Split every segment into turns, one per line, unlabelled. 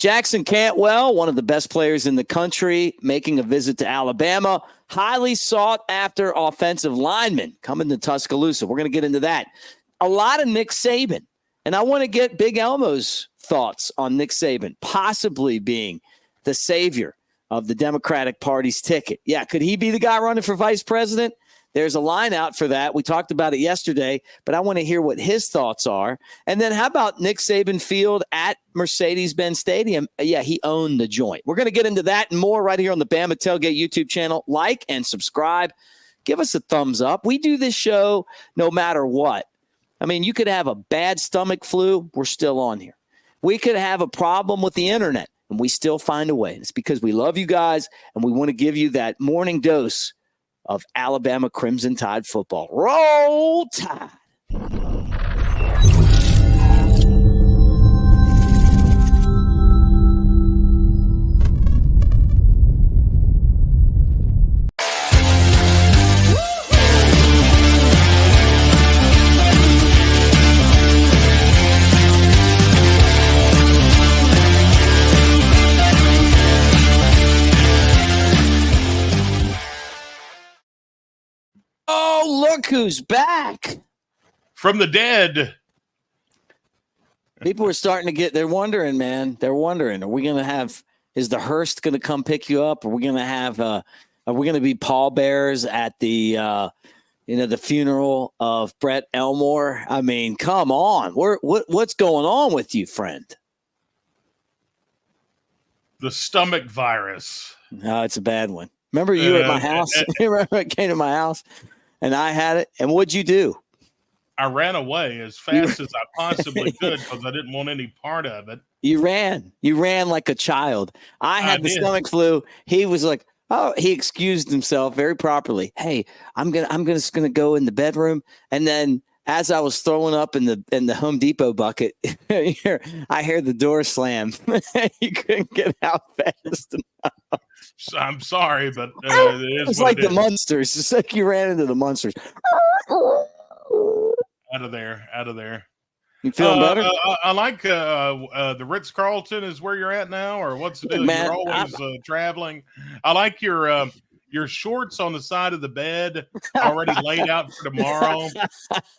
Jackson Cantwell, one of the best players in the country, making a visit to Alabama. Highly sought after offensive lineman coming to Tuscaloosa. We're going to get into that. A lot of Nick Saban. And I want to get Big Elmo's thoughts on Nick Saban possibly being the savior of the Democratic Party's ticket. Yeah, could he be the guy running for vice president? There's a line out for that. We talked about it yesterday, but I want to hear what his thoughts are. And then how about Nick Saban Field at Mercedes-Benz Stadium? Yeah, he owned the joint. We're going to get into that and more right here on the Bama Tailgate YouTube channel. Like and subscribe. Give us a thumbs up. We do this show no matter what. I mean, you could have a bad stomach flu. We're still on here. We could have a problem with the internet, and we still find a way. It's because we love you guys, and we want to give you that morning dose of Alabama Crimson Tide football. Roll Tide. Oh, look who's back.
From the dead.
People are starting to get, they're wondering, man. They're wondering, are we going to have, is the hearse going to come pick you up? Are we going to have, are we going to be pallbearers at the, the funeral of Brett Elmore? I mean, come on. What's going on with you, friend?
The stomach virus.
No, it's a bad one. Remember you at my house? Remember it came to my house? And I had it. And what'd you do?
I ran away as fast as I possibly could because I didn't want any part of it.
You ran. You ran like a child. I had the stomach flu. He was like, oh, he excused himself very properly. Hey, I'm just gonna go in the bedroom. And then as I was throwing up in the Home Depot bucket, I heard the door slam. You couldn't get out fast enough.
I'm sorry, but it's
like the Munsters. It's like you ran into the Munsters.
Out of there.
You feeling better?
I like the Ritz-Carlton is where you're at now, or what's the deal?
Man,
you're always traveling. I like your shorts on the side of the bed already laid out for tomorrow.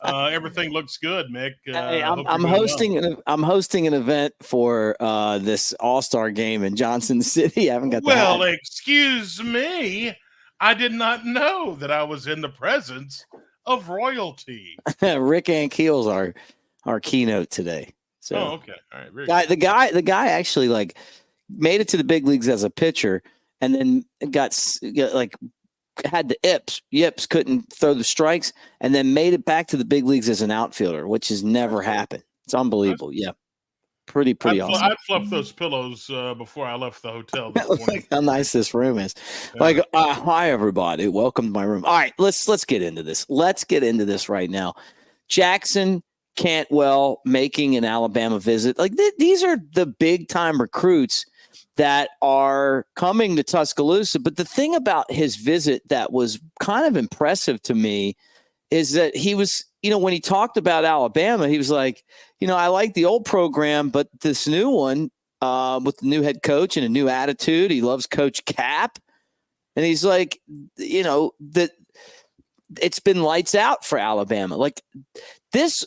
Everything looks good, Mick.
Hey, I'm hosting an event for this All-Star game in Johnson City. I haven't got
Well, excuse me. I did not know that I was in the presence of royalty.
Rick Ankiel's our keynote today. So
okay. All right.
The guy actually like made it to the big leagues as a pitcher. And then had the yips, couldn't throw the strikes, and then made it back to the big leagues as an outfielder, which has never happened. It's unbelievable. Yeah. Pretty awesome.
I fluffed those pillows before I left the hotel this morning.
Like how nice this room is. Yeah. Hi, everybody. Welcome to my room. All right, let's get into this. Let's get into this right now. Jackson Cantwell making an Alabama visit. Like these are the big-time recruits that are coming to Tuscaloosa. But the thing about his visit that was kind of impressive to me is that he was, when he talked about Alabama, he was like, I like the old program, but this new one with the new head coach and a new attitude, he loves Coach Cap. And he's like, that it's been lights out for Alabama. Like this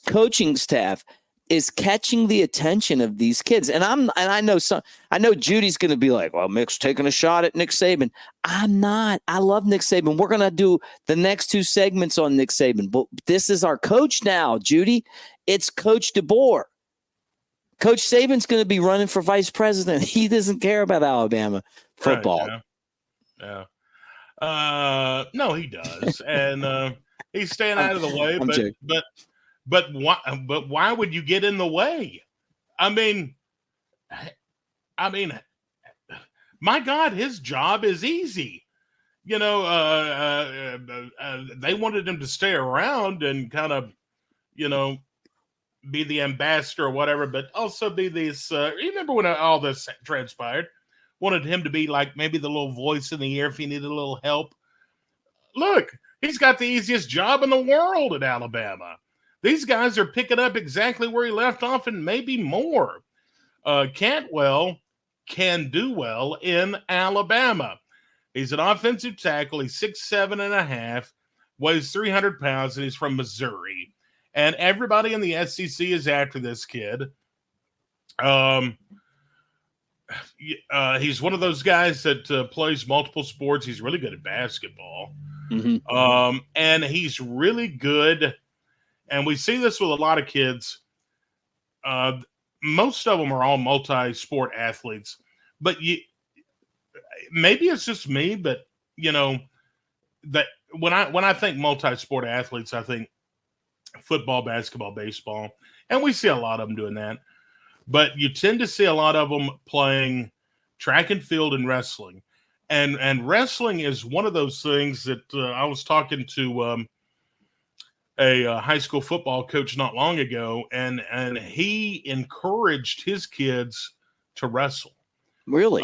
coaching staff is catching the attention of these kids. And I know Judy's going to be like, well, Mick's taking a shot at Nick Saban. I'm not. I love Nick Saban. We're going to do the next two segments on Nick Saban. But this is our coach now, Judy. It's Coach DeBoer. Coach Saban's going to be running for vice president. He doesn't care about Alabama football.
Right, yeah. No, he does. And he's staying out of the way. But why would you get in the way? I mean, my God, his job is easy. They wanted him to stay around and kind of, be the ambassador or whatever, but also be this. You remember when all this transpired? Wanted him to be like maybe the little voice in the ear if he needed a little help. Look, he's got the easiest job in the world at Alabama. These guys are picking up exactly where he left off and maybe more. Cantwell can do well in Alabama. He's an offensive tackle. He's 6'7.5", weighs 300 pounds, and he's from Missouri. And everybody in the SEC is after this kid. He's one of those guys that plays multiple sports. He's really good at basketball.
Mm-hmm.
And he's really good. And we see this with a lot of kids. Most of them are all multi-sport athletes. But maybe it's just me, but, that when I think multi-sport athletes, I think football, basketball, baseball. And we see a lot of them doing that. But you tend to see a lot of them playing track and field and wrestling. And wrestling is one of those things that I was talking to a high school football coach not long ago, and he encouraged his kids to wrestle.
Really?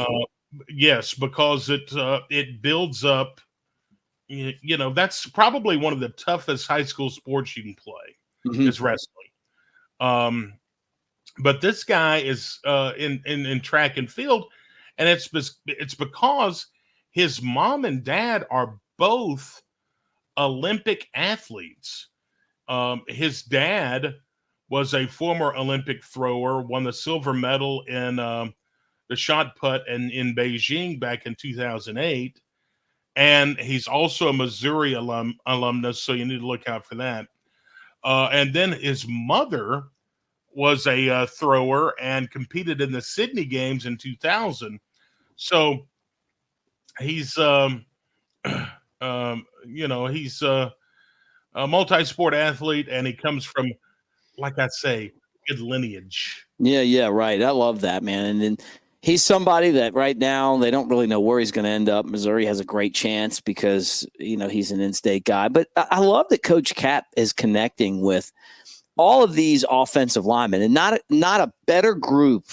Yes, because it builds up. That's probably one of the toughest high school sports you can play is wrestling. But this guy is in track and field, and it's because his mom and dad are both Olympic athletes. His dad was a former Olympic thrower, won the silver medal in the shot put in Beijing back in 2008. And he's also a Missouri alumnus, so you need to look out for that. And then his mother was a thrower and competed in the Sydney Games in 2000. So he's, he's a multi-sport athlete, and he comes from, like I say, good lineage.
Yeah, right. I love that, man. And then he's somebody that right now they don't really know where he's going to end up. Missouri has a great chance because, he's an in-state guy. But I love that Coach Cap is connecting with all of these offensive linemen, and not a better group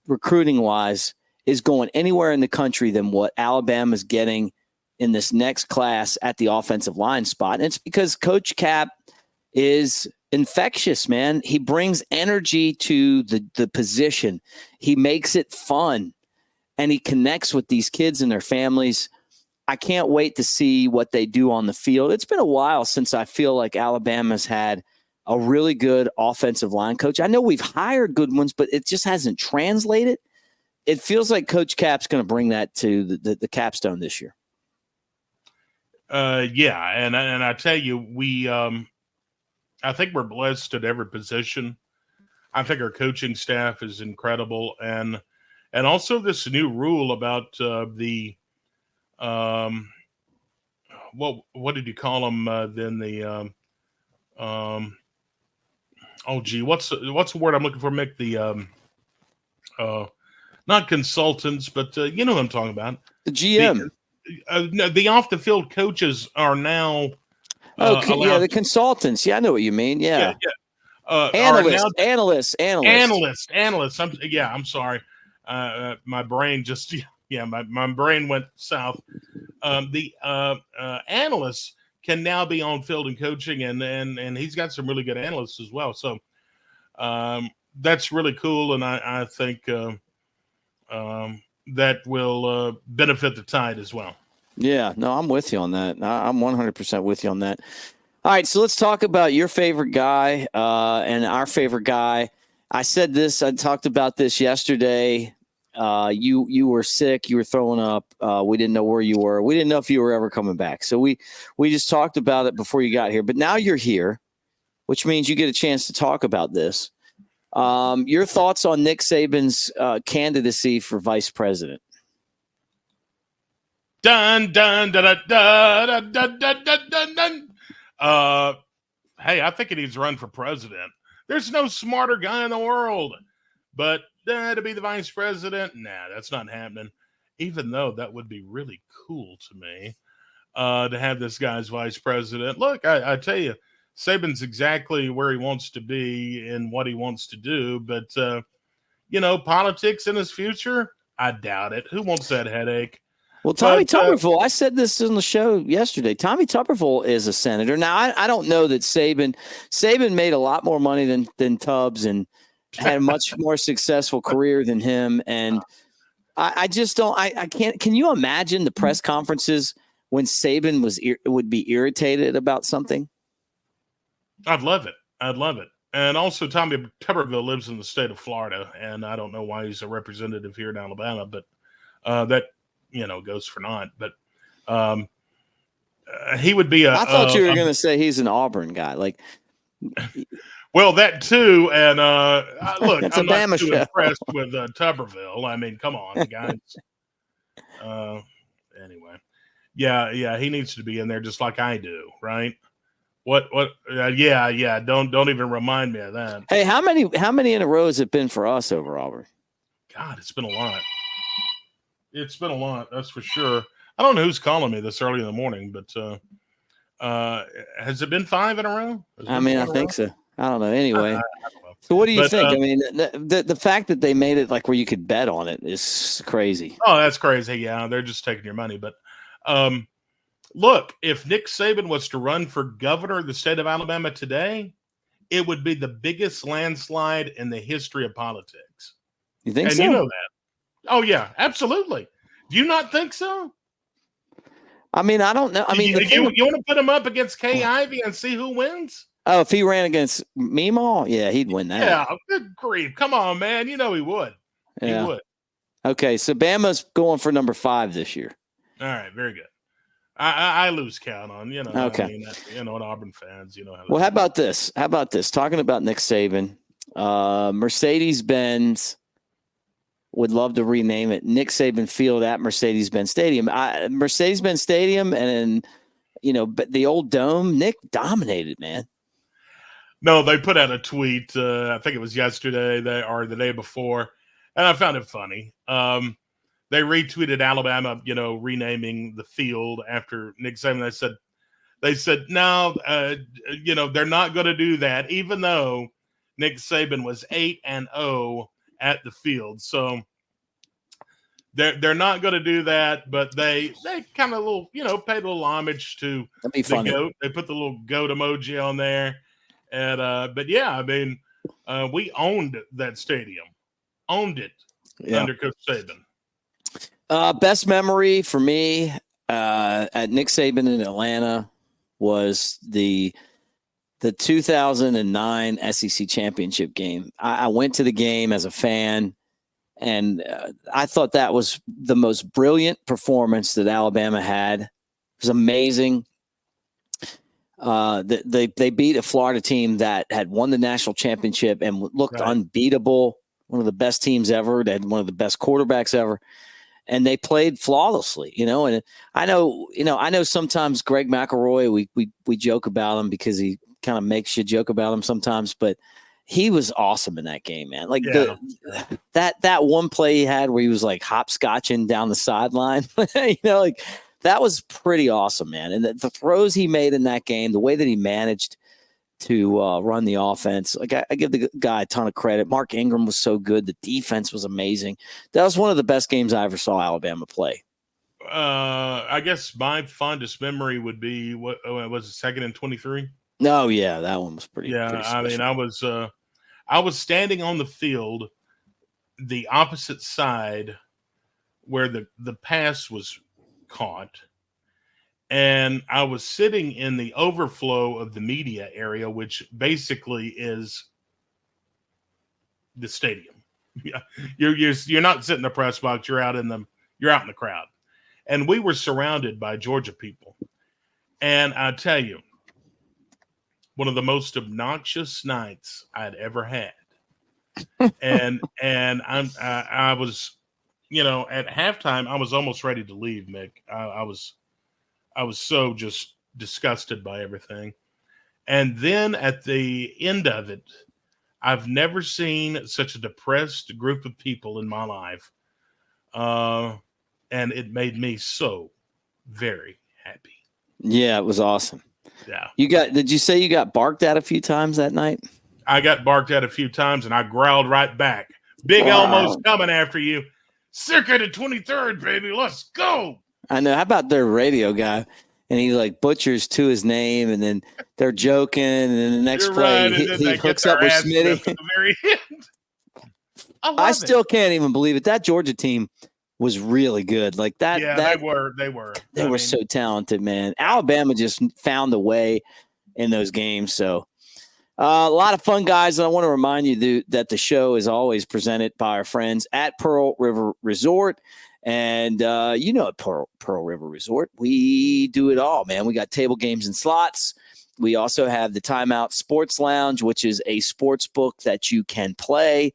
recruiting-wise is going anywhere in the country than what Alabama's getting in this next class at the offensive line spot. And it's because Coach Cap is infectious, man. He brings energy to the position. He makes it fun, and he connects with these kids and their families. I can't wait to see what they do on the field. It's been a while since I feel like Alabama's had a really good offensive line coach. I know we've hired good ones, but it just hasn't translated. It feels like Coach Cap's going to bring that to the capstone this year.
Yeah, and I tell you, I think we're blessed at every position. I think our coaching staff is incredible, and also this new rule about what did you call them? Then the what's the word I'm looking for, Mick? The not consultants, but you know what I'm talking about.
The GM.
The off the field coaches are now.
The consultants. Yeah, I know what you mean. Yeah. Analysts.
I'm sorry. My brain just my brain went south. The analysts can now be on field and coaching, and he's got some really good analysts as well. So that's really cool, and I think that will benefit the Tide as well.
Yeah, no, I'm with you on that. I'm 100% with you on that. All right, so let's talk about your favorite guy and our favorite guy. I talked about this yesterday. You were sick. You were throwing up. We didn't know where you were. We didn't know if you were ever coming back. So we just talked about it before you got here. But now you're here, which means you get a chance to talk about this. Your thoughts on Nick Saban's candidacy for vice president?
Dun dun dun dun dun dun dun dun dun. Hey, I think he needs to run for president. There's no smarter guy in the world. But to be the vice president, nah, that's not happening. Even though that would be really cool to me to have this guy's vice president. Look, I tell you, Saban's exactly where he wants to be and what he wants to do. But, politics in his future, I doubt it. Who wants that headache?
Well, Tommy Tuberville, I said this on the show yesterday. Tommy Tuberville is a senator. Now, I don't know that Saban made a lot more money than Tubbs, and had a much more successful career than him. And I just don't, I can't, can you imagine the press conferences when Saban would be irritated about something?
I'd love it. And also, Tommy Tuberville lives in the state of Florida, and I don't know why he's a representative here in Alabama, but that, goes for naught. But he would be
I thought you were going to say he's an Auburn guy.
Well, that too. And look,
That's
I'm
a Bama
not too
show.
impressed with Tuberville. I mean, come on, the guy's. Anyway, yeah, he needs to be in there just like I do, right? What? Yeah. Don't even remind me of that.
Hey, how many in a row has it been for us over Auburn?
God, it's been a lot. That's for sure. I don't know who's calling me this early in the morning, but has it been 5 in a row?
I think so. I don't know. Anyway, I don't know. So what do you think? I mean, the fact that they made it like where you could bet on it is crazy.
Oh, that's crazy. Yeah, they're just taking your money. But look, if Nick Saban was to run for governor of the state of Alabama today, it would be the biggest landslide in the history of politics.
You think so?
And you know that. Oh, yeah, absolutely. Do you not think so?
I mean, I don't know. I mean,
you want to put him up against Kay Ivey and see who wins?
Oh, if he ran against Meemaw, yeah, he'd win that.
Yeah, good grief. Come on, man. You know he would.
Yeah.
He would. Okay,
so Bama's going for number 5 this year.
All right, very good. I lose count on,
Okay.
I mean, and Auburn fans,
Well, how about this? Talking about Nick Saban, Mercedes-Benz would love to rename it Nick Saban Field at Mercedes-Benz Stadium. Mercedes-Benz Stadium and but the old dome, Nick dominated, man.
No, they put out a tweet, I think it was yesterday or the day before, and I found it funny. They retweeted Alabama, renaming the field after Nick Saban. They said, no, they're not going to do that, even though Nick Saban was 8-0 at the field. So they're not going to do that, but they kind of paid a little homage to the goat. They put the little goat emoji on there. And but yeah, I mean, we owned that stadium, under Coach Saban.
Best memory for me at Nick Saban in Atlanta was the 2009 SEC championship game. I went to the game as a fan, and I thought that was the most brilliant performance that Alabama had. It was amazing. They beat a Florida team that had won the national championship and looked unbeatable, one of the best teams ever. They had one of the best quarterbacks ever, and they played flawlessly. And I know sometimes Greg McElroy, we joke about him because he kind of makes you joke about him sometimes, but he was awesome in that game, man. Like that one play he had where he was like hopscotching down the sideline, that was pretty awesome, man. And the throws he made in that game, the way that he managed to run the offense, like I give the guy a ton of credit. Mark Ingram was so good. The defense was amazing. That was one of the best games I ever saw Alabama play.
I guess my fondest memory would be what was it, 2nd and 23?
No, yeah, that one was pretty.
Yeah,
pretty
I mean, I was standing on the field, the opposite side where the pass was caught, and I was sitting in the overflow of the media area, which basically is the stadium. Yeah, you're not sitting in the press box. You're out in the crowd, and we were surrounded by Georgia people. And I tell you, one of the most obnoxious nights I'd ever had. and I was, at halftime, I was almost ready to leave, Mick. I was so just disgusted by everything. And then at the end of it, I've never seen such a depressed group of people in my life. And it made me so very happy.
Yeah, it was awesome.
Yeah.
Did you say you got barked at a few times that night?
I got barked at a few times, and I growled right back. Big Elmo's coming after you. Circa the 23rd, baby. Let's go.
I know. How about their radio guy? And he like butchers to his name, and then they're joking, and then the next play he hooks up with Smitty.
At the very end.
I still can't even believe it. That Georgia team was really good. Like that.
Yeah,
that,
they were.
They were so talented, man. Alabama just found a way in those games. So a lot of fun, guys. And I want to remind you that the show is always presented by our friends at Pearl River Resort. And at Pearl River Resort, we do it all, man. We got table games and slots. We also have the Timeout Sports Lounge, which is a sports book that you can play.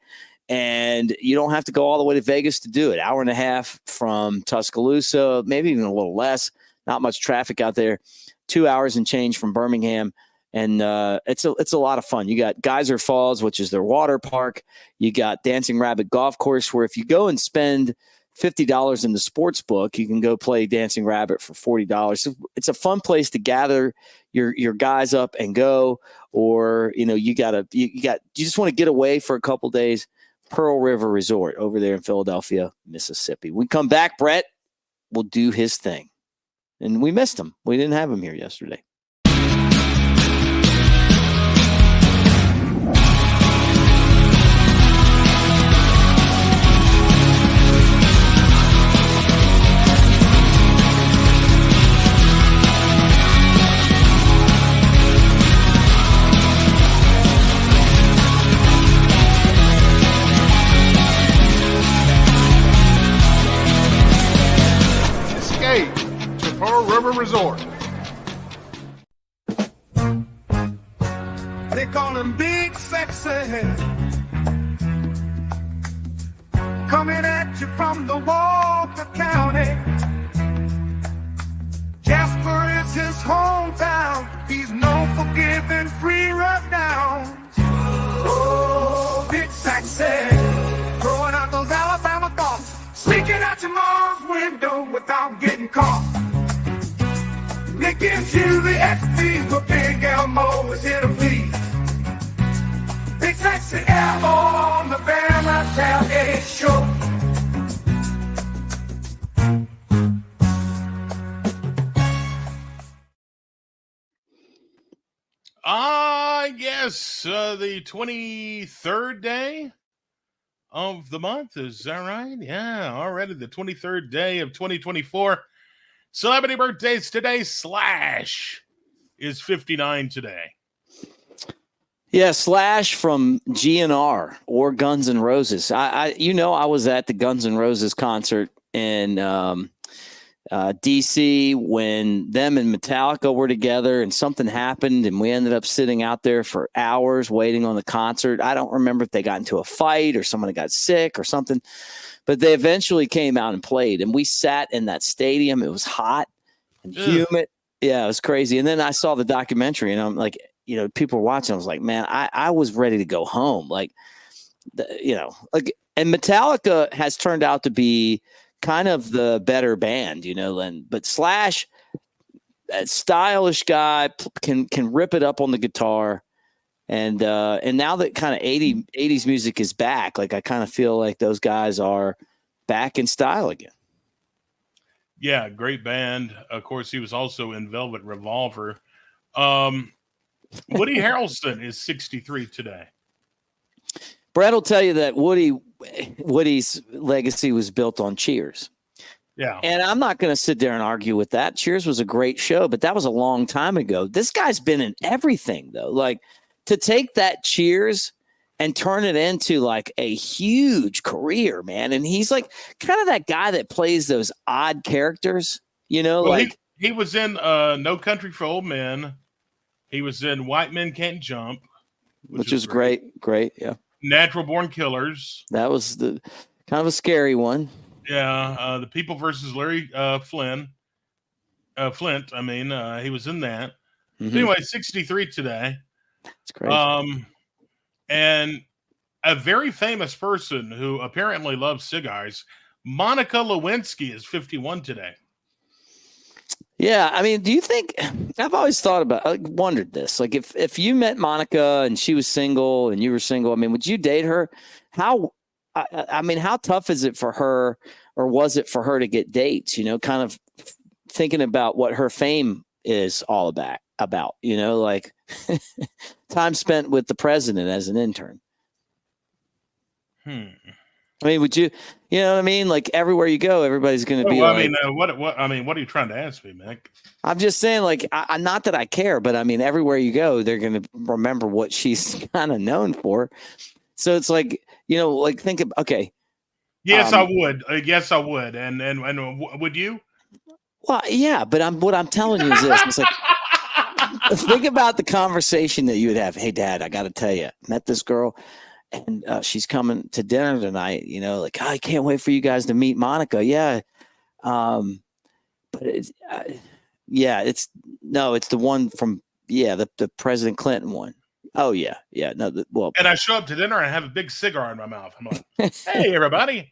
And you don't have to go all the way to Vegas to do it. Hour and a half from Tuscaloosa, maybe even a little less. Not much traffic out there. 2 hours and change from Birmingham. And it's a lot of fun. You got Geyser Falls, which is their water park. You got Dancing Rabbit Golf Course, where if you go and spend $50 in the sports book, you can go play Dancing Rabbit for $40. So it's a fun place to gather your guys up and go. Or you just want to get away for a couple days. Pearl River Resort over there in Philadelphia, Mississippi. We come back, Brett will do his thing. And we missed him. We didn't have him here yesterday.
To Pearl River Resort.
They call him Big Sexy, coming at you from the Walker County. Jasper is his hometown. He's known for giving free rundowns. Oh, Big Sexy, throwing out those Alabama thoughts, sneaking out your mom's window without getting caught. Nick gives you the XP, but Big Elmo is here to please. Big Sexy Elmo on the Bama Tailgate Show.
Yes, the 23rd day of the month. Is that right? Yeah, already the 23rd day of 2024. Celebrity birthdays today. Slash is 59 today.
Yeah, Slash from GNR or Guns N' Roses. I was at the Guns N' Roses concert in DC when them and Metallica were together, and something happened, and we ended up sitting out there for hours waiting on the concert. I don't remember if they got into a fight or someone got sick or something, but they eventually came out and played, and we sat in that stadium. It was hot and humid. Yeah, it was crazy. And then I saw the documentary, and I'm like, people were watching. I was like, man, I was ready to go home. And Metallica has turned out to be kind of the better band, but Slash, that stylish guy, can rip it up on the guitar. And now that kind of 80s music is back, I kind of feel like those guys are back in style again.
Yeah, great band. Of course, he was also in Velvet Revolver. Woody Harrelson is 63 today.
Brett will tell you that Woody's legacy was built on Cheers.
Yeah.
And I'm not going to sit there and argue with that. Cheers was a great show, but that was a long time ago. This guy's been in everything, though. To take that Cheers and turn it into a huge career, man. And he's kind of that guy that plays those odd characters, He
was in No Country for Old Men. He was in White Men Can't Jump,
which is great. Great, yeah.
Natural Born Killers.
That was the kind of a scary one.
Yeah, The People versus Larry Flint. He was in that. Mm-hmm. Anyway, 63 today.
That's crazy.
And a very famous person who apparently loves cigars, Monica Lewinsky, is 51 today.
Yeah, do you think – I've always thought about – wondered this. If you met Monica and she was single and you were single, would you date her? How tough is it for her, or was it for her to get dates, kind of thinking about what her fame is all about, time spent with the president as an intern.
Hmm.
I mean, would you know what I mean? Like everywhere you go, everybody's going to be like.
I mean, what are you trying to ask me, man?
I'm just saying, like, not that I care, but I mean, everywhere you go, they're going to remember what she's kind of known for. So it's like, like think of, okay.
Yes, I would. Yes, I would. And would you?
Well, yeah, but what I'm telling you is this. It's like, think about the conversation that you would have. Hey, Dad, I got to tell you, met this girl. And she's coming to dinner tonight, like, I can't wait for you guys to meet Monica. Yeah. But it's, it's the one from, the President Clinton one. Oh, yeah. Yeah. No,
and I show up to dinner and I have a big cigar in my mouth. I'm like, hey, everybody.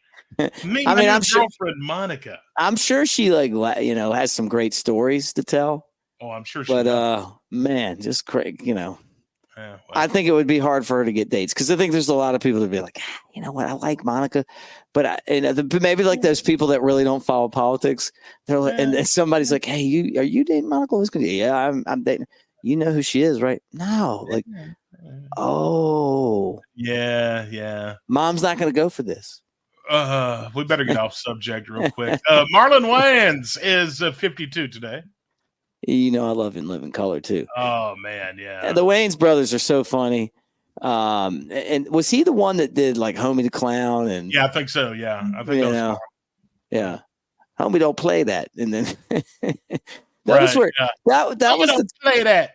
Meet my
I'm
girlfriend, Monica.
I'm sure she, has some great stories to tell.
Oh, I'm sure she
does. Man, just crazy,
Yeah, well.
I think it would be hard for her to get dates because I think there's a lot of people that be like, you know what, I like Monica, but maybe like those people that really don't follow politics. They're like, and somebody's like, hey, are you dating Monica? Yeah, I'm dating. You know who she is, right? No, like, oh,
yeah.
Mom's not going to go for this.
We better get off subject real quick. Marlon Wayans is 52 today.
I love In Living Color too.
Oh man, yeah.
And the Wayans brothers are so funny. And was he the one that did like Homie the Clown? And
yeah, I think so. Yeah, I think that was
yeah. Homie don't play that, and then that was where that was
play that.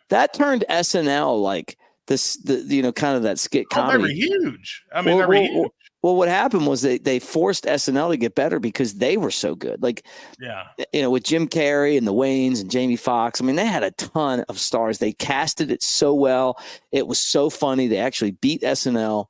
That turned SNL like this, kind of that skit comedy.
They were huge. I mean, they were huge.
Well, what happened was they forced SNL to get better because they were so good. Like, with Jim Carrey and the Wayans and Jamie Foxx. I mean, they had a ton of stars. They casted it so well. It was so funny. They actually beat SNL.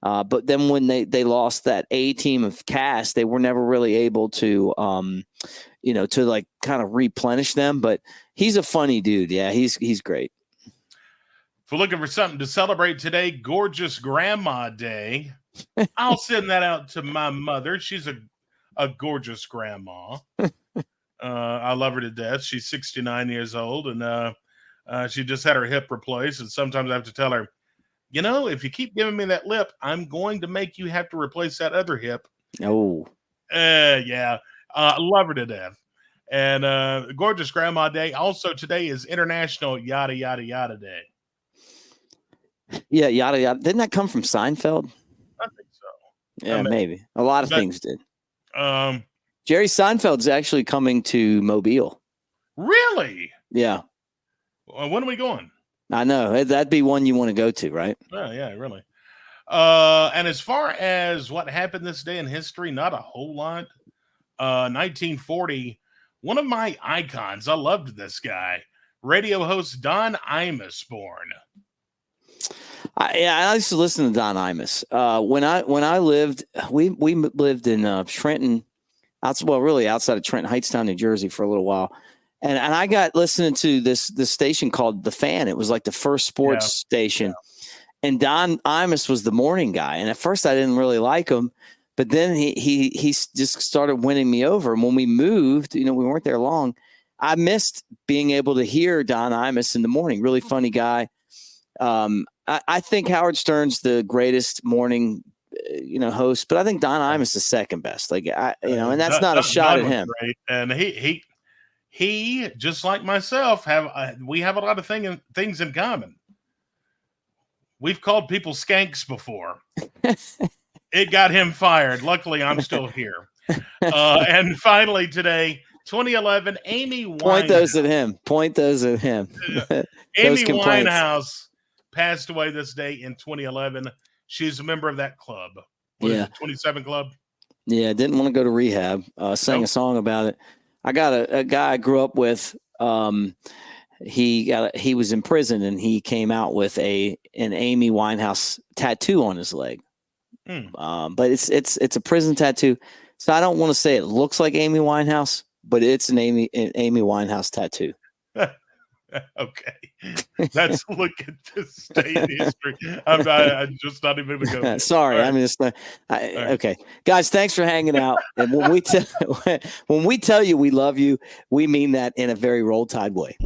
But then when they lost that A team of cast, they were never really able to, to like kind of replenish them. But he's a funny dude. Yeah, he's great.
If we're looking for something to celebrate today, Gorgeous Grandma Day. I'll send that out to my mother. She's a gorgeous grandma. I love her to death. She's 69 years old, and she just had her hip replaced. And sometimes I have to tell her, if you keep giving me that lip, I'm going to make you have to replace that other hip.
Oh,
yeah. I love her to death. And Gorgeous Grandma Day. Also, today is International Yada Yada Yada Day.
Yeah, yada yada. Didn't that come from Seinfeld?
I think so.
Yeah, maybe. A lot of things did.
Jerry
Seinfeld's actually coming to Mobile.
Really?
Yeah.
When are we going?
I know. That'd be one you want to go to, right?
Oh, yeah, really. And as far as what happened this day in history, not a whole lot. 1940, one of my icons, I loved this guy, radio host Don Imus born.
I used to listen to Don Imus. When I lived, we lived in Trenton, outside of Trenton, Hightstown, New Jersey for a little while. And I got listening to this station called The Fan. It was like the first sports station. Yeah. And Don Imus was the morning guy. And at first I didn't really like him, but then he just started winning me over. And when we moved, we weren't there long. I missed being able to hear Don Imus in the morning. Really funny guy. I think Howard Stern's the greatest morning, host, but I think Don Imus is second best. Like, and that's not a shot at him.
Great. And he just like myself we have a lot of things in common. We've called people skanks before. It got him fired. Luckily, I'm still here. And finally today, 2011, Amy Winehouse.
Point those at him.
Amy Winehouse passed away this day in 2011. She's a member of that club. What is it, 27 Club?
Yeah, didn't want to go to rehab. Sang a song about it. I got a guy I grew up with. He was in prison and he came out with an Amy Winehouse tattoo on his leg. But it's a prison tattoo. So I don't want to say it looks like Amy Winehouse, but it's an Amy Winehouse tattoo.
Okay, let's look at this state history. I'm just not even going to go.
Sorry, right. I'm just okay, guys. Thanks for hanging out. And when we tell you we love you, we mean that in a very Roll Tide way.